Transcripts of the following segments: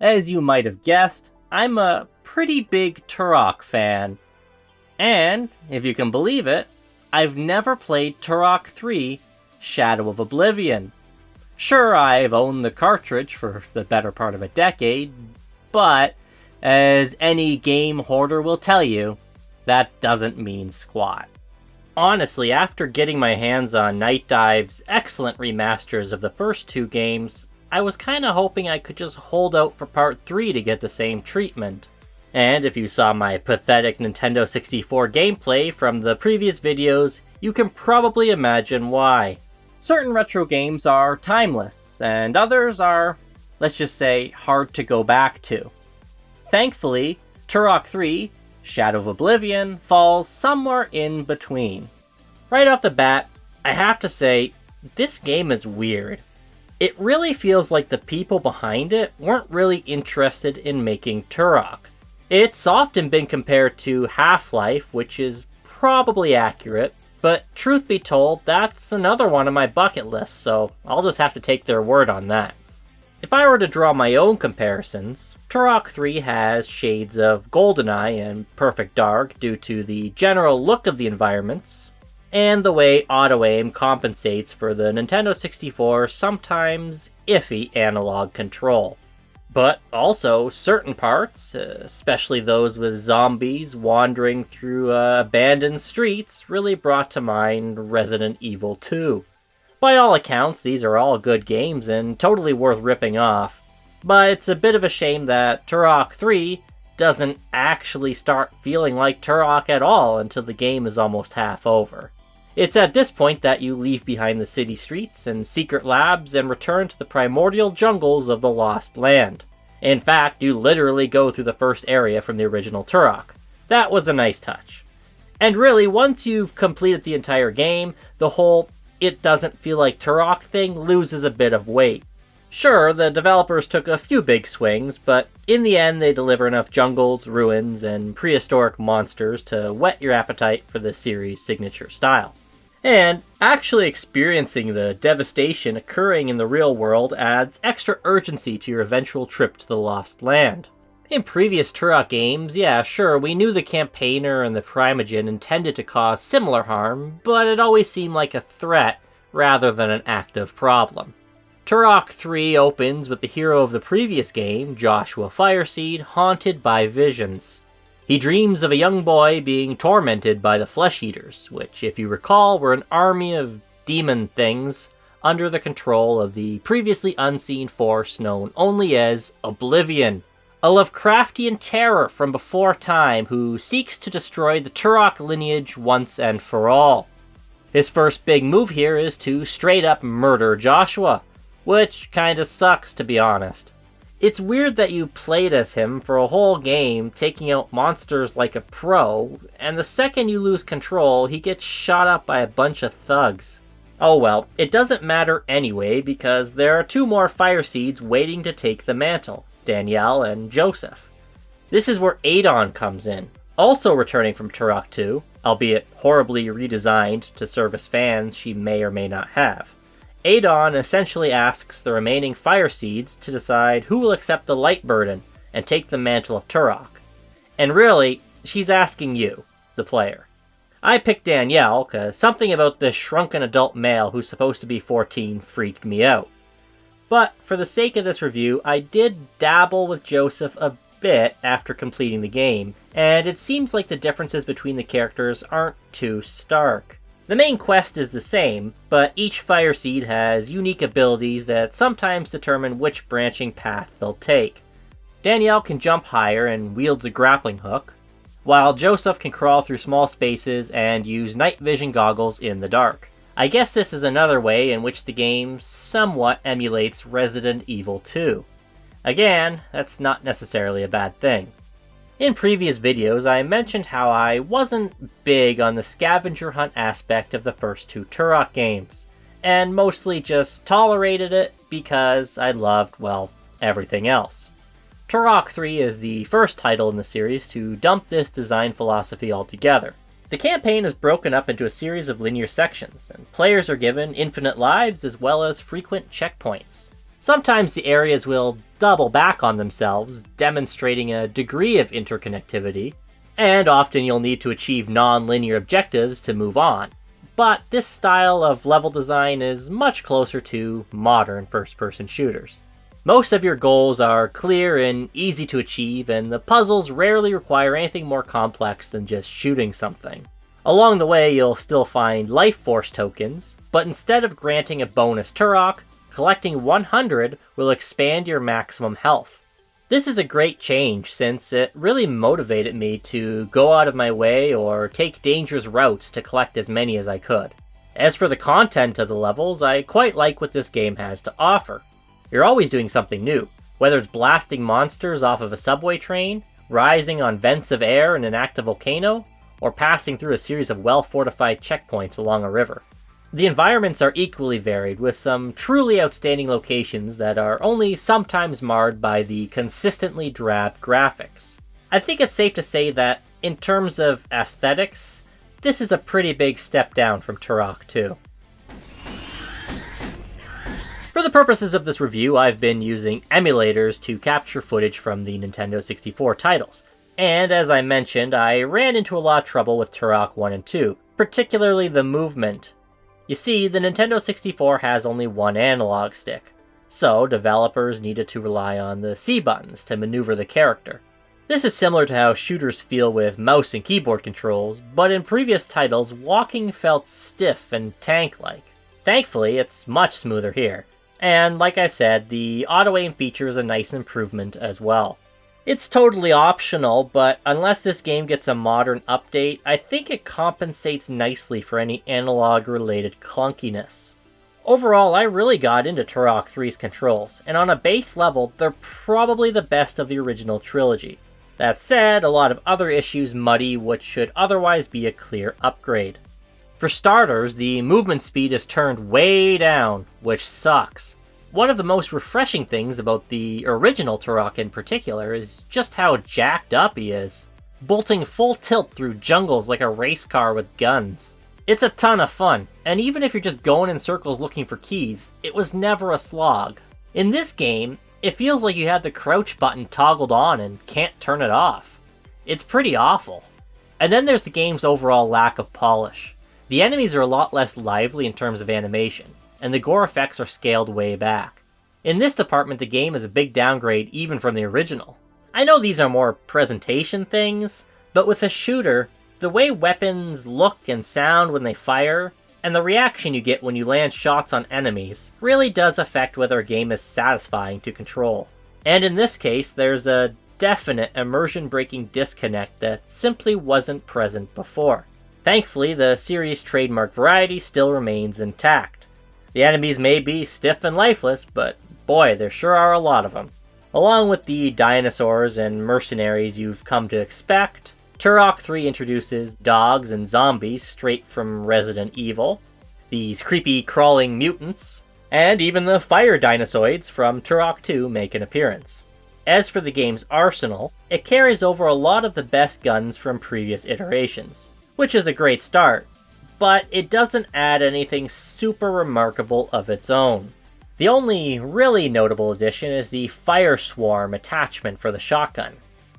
As you might have guessed, I'm a pretty big Turok fan. And, if you can believe it, I've never played Turok 3 Shadow of Oblivion. Sure, I've owned the cartridge for the better part of a decade, but, as any game hoarder will tell you, that doesn't mean squat. Honestly, after getting my hands on Night Dive's excellent remasters of the first two games, I was kinda hoping I could just hold out for part 3 to get the same treatment. And if you saw my pathetic Nintendo 64 gameplay from the previous videos, you can probably imagine why. Certain retro games are timeless, and others are, let's just say, hard to go back to. Thankfully, Turok 3 Shadow of Oblivion falls somewhere in between. Right off the bat, I have to say, this game is weird. It really feels like the people behind it weren't really interested in making Turok. It's often been compared to Half-Life, which is probably accurate, but truth be told, that's another one on my bucket list, so I'll just have to take their word on that. If I were to draw my own comparisons, Turok 3 has shades of GoldenEye and Perfect Dark due to the general look of the environments, and the way auto-aim compensates for the Nintendo 64's sometimes iffy analog control. But also, certain parts, especially those with zombies wandering through abandoned streets, really brought to mind Resident Evil 2. By all accounts, these are all good games and totally worth ripping off, but it's a bit of a shame that Turok 3 doesn't actually start feeling like Turok at all until the game is almost half over. It's at this point that you leave behind the city streets and secret labs and return to the primordial jungles of the Lost Land. In fact, you literally go through the first area from the original Turok. That was a nice touch. And really, once you've completed the entire game, the whole "it doesn't feel like Turok" thing loses a bit of weight. Sure, the developers took a few big swings, but in the end they deliver enough jungles, ruins, and prehistoric monsters to whet your appetite for the series' signature style. And actually experiencing the devastation occurring in the real world adds extra urgency to your eventual trip to the Lost Land. In previous Turok games, yeah, sure, we knew the campaigner and the Primogen intended to cause similar harm, but it always seemed like a threat rather than an active problem. Turok 3 opens with the hero of the previous game, Joshua Fireseed, haunted by visions. He dreams of a young boy being tormented by the Flesh Eaters, which, if you recall, were an army of demon things under the control of the previously unseen force known only as Oblivion, a Lovecraftian terror from before time who seeks to destroy the Turok lineage once and for all. His first big move here is to straight up murder Joshua, which kinda sucks, to be honest. It's weird that you played as him for a whole game, taking out monsters like a pro, and the second you lose control, he gets shot up by a bunch of thugs. Oh well, it doesn't matter anyway, because there are two more Fireseeds waiting to take the mantle, Danielle and Joseph. This is where Adon comes in, also returning from Turok 2, albeit horribly redesigned to service fans she may or may not have. Adon essentially asks the remaining Fireseeds to decide who will accept the light burden and take the mantle of Turok. And really, she's asking you, the player. I picked Danielle because something about this shrunken adult male who's supposed to be 14 freaked me out. But for the sake of this review, I did dabble with Joseph a bit after completing the game, and it seems like the differences between the characters aren't too stark. The main quest is the same, but each Fireseed has unique abilities that sometimes determine which branching path they'll take. Danielle can jump higher and wields a grappling hook, while Joseph can crawl through small spaces and use night vision goggles in the dark. I guess this is another way in which the game somewhat emulates Resident Evil 2. Again, that's not necessarily a bad thing. In previous videos, I mentioned how I wasn't big on the scavenger hunt aspect of the first two Turok games, and mostly just tolerated it because I loved, well, everything else. Turok 3 is the first title in the series to dump this design philosophy altogether. The campaign is broken up into a series of linear sections, and players are given infinite lives as well as frequent checkpoints. Sometimes the areas will double back on themselves, demonstrating a degree of interconnectivity, and often you'll need to achieve non-linear objectives to move on. But this style of level design is much closer to modern first-person shooters. Most of your goals are clear and easy to achieve, and the puzzles rarely require anything more complex than just shooting something. Along the way, you'll still find life force tokens, but instead of granting a bonus Turok, collecting 100 will expand your maximum health. This is a great change since it really motivated me to go out of my way or take dangerous routes to collect as many as I could. As for the content of the levels, I quite like what this game has to offer. You're always doing something new, whether it's blasting monsters off of a subway train, rising on vents of air in an active volcano, or passing through a series of well-fortified checkpoints along a river. The environments are equally varied, with some truly outstanding locations that are only sometimes marred by the consistently drab graphics. I think it's safe to say that, in terms of aesthetics, this is a pretty big step down from Turok 2. For the purposes of this review, I've been using emulators to capture footage from the Nintendo 64 titles, and as I mentioned, I ran into a lot of trouble with Turok 1 and 2, particularly the movement. You see, the Nintendo 64 has only one analog stick, so developers needed to rely on the C buttons to maneuver the character. This is similar to how shooters feel with mouse and keyboard controls, but in previous titles, walking felt stiff and tank-like. Thankfully, it's much smoother here, and like I said, the auto-aim feature is a nice improvement as well. It's totally optional, but unless this game gets a modern update, I think it compensates nicely for any analog-related clunkiness. Overall, I really got into Turok 3's controls, and on a base level, they're probably the best of the original trilogy. That said, a lot of other issues muddy what should otherwise be a clear upgrade. For starters, the movement speed is turned way down, which sucks. One of the most refreshing things about the original Turok in particular is just how jacked up he is, bolting full tilt through jungles like a race car with guns. It's a ton of fun, and even if you're just going in circles looking for keys, it was never a slog. In this game, it feels like you have the crouch button toggled on and can't turn it off. It's pretty awful. And then there's the game's overall lack of polish. The enemies are a lot less lively in terms of animation, and the gore effects are scaled way back. In this department, the game is a big downgrade even from the original. I know these are more presentation things, but with a shooter, the way weapons look and sound when they fire, and the reaction you get when you land shots on enemies, really does affect whether a game is satisfying to control. And in this case, there's a definite immersion-breaking disconnect that simply wasn't present before. Thankfully, the series' trademark variety still remains intact. The enemies may be stiff and lifeless, but boy, there sure are a lot of them. Along with the dinosaurs and mercenaries you've come to expect, Turok 3 introduces dogs and zombies straight from Resident Evil, these creepy crawling mutants, and even the fire dinosaurs from Turok 2 make an appearance. As for the game's arsenal, it carries over a lot of the best guns from previous iterations, which is a great start, but it doesn't add anything super remarkable of its own. The only really notable addition is the Fire Swarm attachment for the shotgun,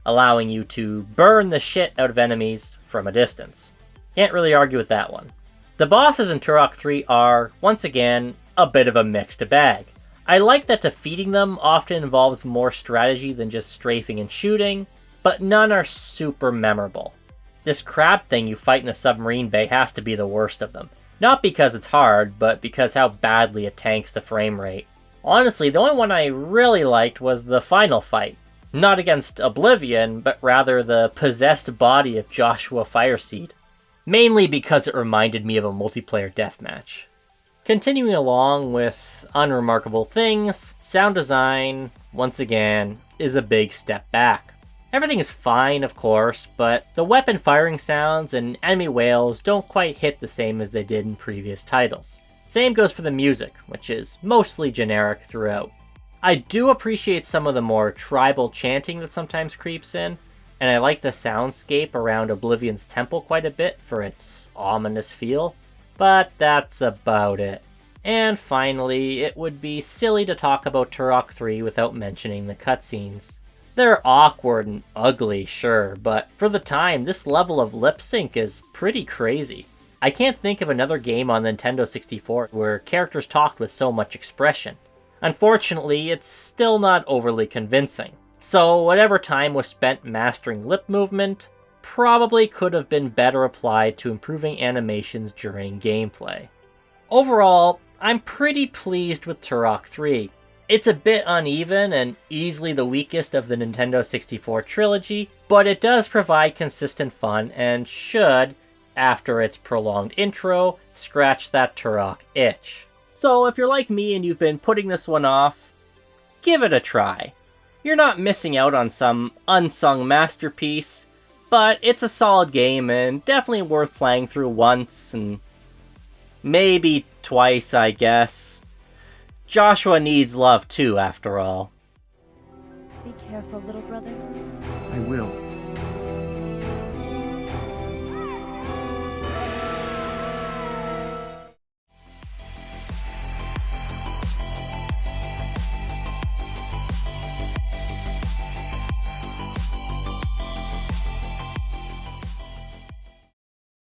allowing you to burn the shit out of enemies from a distance. Can't really argue with that one. The bosses in Turok 3 are, once again, a bit of a mixed bag. I like that defeating them often involves more strategy than just strafing and shooting, but none are super memorable. This crab thing you fight in the submarine bay has to be the worst of them. Not because it's hard, but because how badly it tanks the frame rate. Honestly, the only one I really liked was the final fight. Not against Oblivion, but rather the possessed body of Joshua Fireseed. Mainly because it reminded me of a multiplayer deathmatch. Continuing along with unremarkable things, sound design, once again, is a big step back. Everything is fine, of course, but the weapon firing sounds and enemy wails don't quite hit the same as they did in previous titles. Same goes for the music, which is mostly generic throughout. I do appreciate some of the more tribal chanting that sometimes creeps in, and I like the soundscape around Oblivion's temple quite a bit for its ominous feel, but that's about it. And finally, it would be silly to talk about Turok 3 without mentioning the cutscenes. They're awkward and ugly, sure, but for the time, this level of lip sync is pretty crazy. I can't think of another game on Nintendo 64 where characters talked with so much expression. Unfortunately, it's still not overly convincing. So whatever time was spent mastering lip movement probably could have been better applied to improving animations during gameplay. Overall, I'm pretty pleased with Turok 3. It's a bit uneven and easily the weakest of the Nintendo 64 trilogy, but it does provide consistent fun and should, after its prolonged intro, scratch that Turok itch. So if you're like me and you've been putting this one off, give it a try. You're not missing out on some unsung masterpiece, but it's a solid game and definitely worth playing through once and maybe twice, I guess. Joshua needs love too, after all. Be careful, little brother. I will.